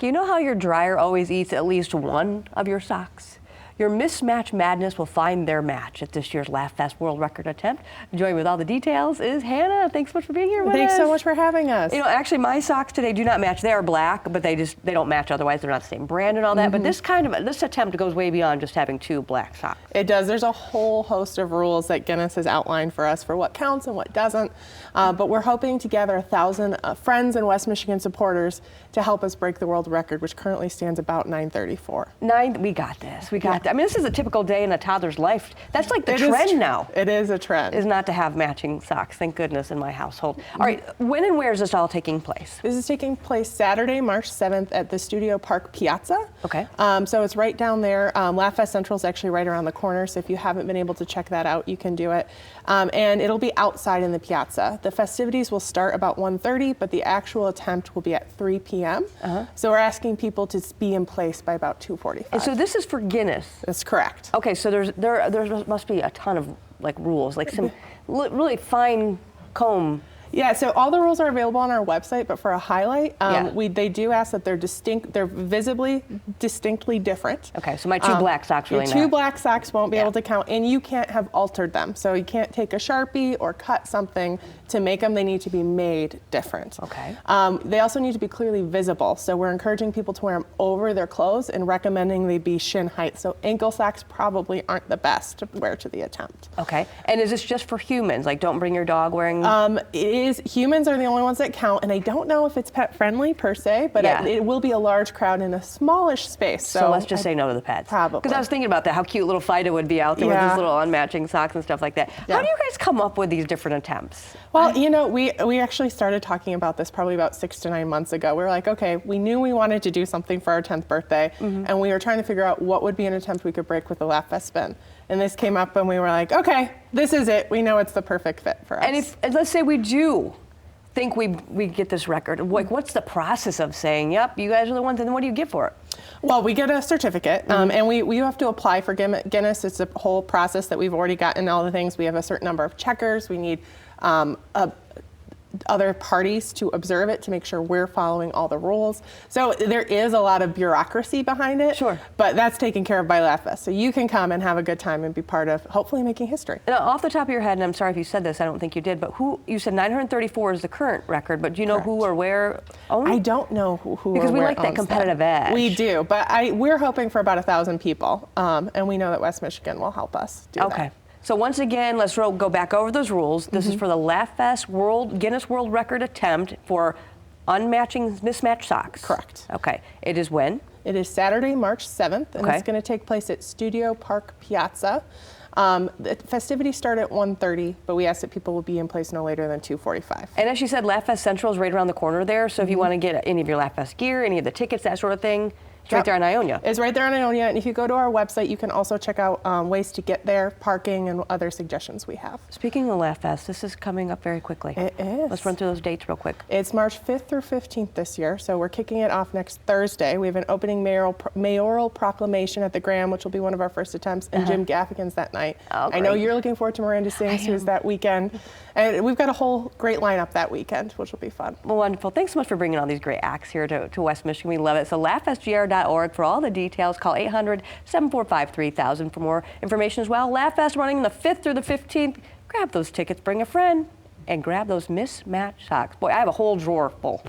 black. You know how your dryer always eats at least one of your socks? Your mismatch madness will find their match at this year's LaughFest World Record attempt. Joining with all the details is Hannah. Thanks so much for being here with us. Thanks so much for having us. You know, actually, my socks today do not match. They are black, but they don't match. Otherwise, they're not the same brand and all that. But this attempt goes way beyond just having two black socks. It does. There's a whole host of rules that Guinness has outlined for us for what counts and what doesn't. But we're hoping to gather 1,000 friends and West Michigan supporters to help us break the world record, which currently stands about 9:34. We got this. We got that. I mean, this is a typical day in a toddler's life. That's like the trend now. It is a trend. Is not to have matching socks. Thank goodness in my household. All right, when and where is this all taking place? This is taking place Saturday, March 7th at the Studio Park Piazza. Okay. So it's right down there. LaughFest Central is actually right around the corner, so if you haven't been able to check that out, you can do it. And it'll be outside in the piazza. The festivities will start about 1:30, but the actual attempt will be at 3 p.m. So we're asking people to be in place by about 2:45. And so this is for Guinness. That's correct. Okay, so there must be a ton of like rules, like some really fine comb. Yeah, so all the rules are available on our website, but for a highlight, they do ask that they're visibly, distinctly different. Okay, so my two black socks really Your two black socks won't be able to count, and you can't have altered them. So you can't take a Sharpie or cut something to make them. They need to be made different. Okay. They also need to be clearly visible. So we're encouraging people to wear them over their clothes and recommending they be shin height. So ankle socks probably aren't the best to wear to the attempt. Okay, and is this just for humans? Like, don't bring your dog wearing? Humans are the only ones that count, and I don't know if it's pet friendly per se, but it will be a large crowd in a smallish space. So let's just say no to the pets. Probably. Because I was thinking about that, how cute little Fido would be out there with his little unmatching socks and stuff like that. How do you guys come up with these different attempts? Well, you know, we actually started talking about this probably about 6 to 9 months ago. We were like, okay, we knew we wanted to do something for our 10th birthday, and we were trying to figure out what would be an attempt we could break with the LaughFest spin. And this came up, and we were like, okay, this is it. We know it's the perfect fit for us. And let's say we do think we get this record, like, what's the process of saying, yep, you guys are the ones, and then what do you get for it? Well, we get a certificate, and we have to apply for Guinness. It's a whole process that we've already gotten all the things. We have a certain number of checkers. We need other parties to observe it to make sure we're following all the rules. So there is a lot of bureaucracy behind it. Sure. But that's taken care of by LaughFest. So you can come and have a good time and be part of hopefully making history. Now, off the top of your head, and I'm sorry if you said this, I don't think you did, but you said 934 is the current record, but do you know who or where owns it? I don't know who because or we where like that owns competitive edge. We do, but we're hoping for about 1,000 people, and we know that West Michigan will help us do that. Okay. So once again, let's go back over those rules. This is for the LaughFest Guinness World Record attempt for mismatched socks. Correct. Okay. It is when? It is Saturday, March 7th, and it's going to take place at Studio Park Piazza. The festivities start at 1:30, but we ask that people will be in place no later than 2:45. And as you said, LaughFest Central is right around the corner there, so if you want to get any of your LaughFest gear, any of the tickets, that sort of thing, it's right there on Ionia. It's right there on Ionia, and if you go to our website, you can also check out ways to get there, parking, and other suggestions we have. Speaking of LaughFest, this is coming up very quickly. It is. Let's run through those dates real quick. It's March 5th through 15th this year, so we're kicking it off next Thursday. We have an opening mayoral proclamation at the Graham, which will be one of our first attempts, and Jim Gaffigan's that night. Oh, I know you're looking forward to Miranda Sings, who's that weekend. And we've got a whole great lineup that weekend, which will be fun. Well, wonderful. Thanks so much for bringing all these great acts here to West Michigan. We love it. So laughfestgr.org for all the details. Call 800-745-3000 for more information as well. LaughFest running the 5th through the 15th. Grab those tickets, bring a friend, and grab those mismatched socks. Boy, I have a whole drawer full.